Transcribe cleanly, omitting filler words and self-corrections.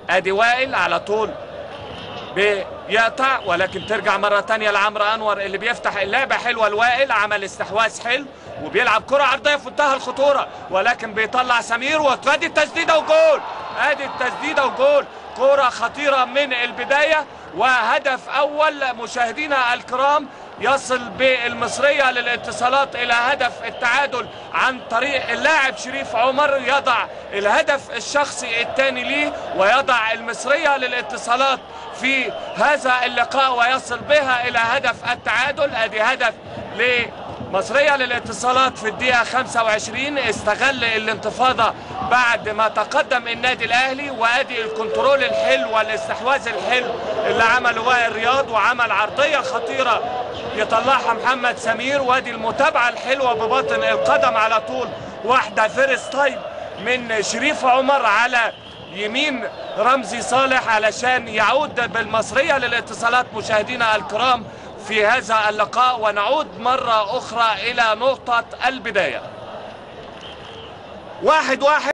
ادي وائل على طول بيقطع، ولكن ترجع مرة تانية لعمرو انور اللي بيفتح اللعبة حلوة. الوائل عمل استحواذ حلو وبيلعب كرة عرضية في منتهى الخطورة، ولكن بيطلع سمير وادي التسديدة وجول. ادي التسديدة وجول، كرة خطيرة من البداية وهدف اول. مشاهدينا الكرام، يصل بالمصرية للاتصالات الى هدف التعادل عن طريق اللاعب شريف عمر، يضع الهدف الشخصي الثاني ليه ويضع المصرية للاتصالات في هذا اللقاء ويصل بها الى هدف التعادل. ادي هدف لمصرية للاتصالات في الدقيقة 25، استغل الانتفاضة بعد ما تقدم النادي الاهلي. وادي الكنترول الحلو والاستحواذ الحلو اللي عمله وائل رياض، وعمل عرضية خطيرة يطلعها محمد سمير. وادي المتابعة الحلوة بباطن القدم على طول، واحدة فيرست تايم من شريف عمر على يمين رمزي صالح علشان يعود بالمصرية للاتصالات. مشاهدينا الكرام في هذا اللقاء، ونعود مرة أخرى إلى نقطة البداية. 1-1.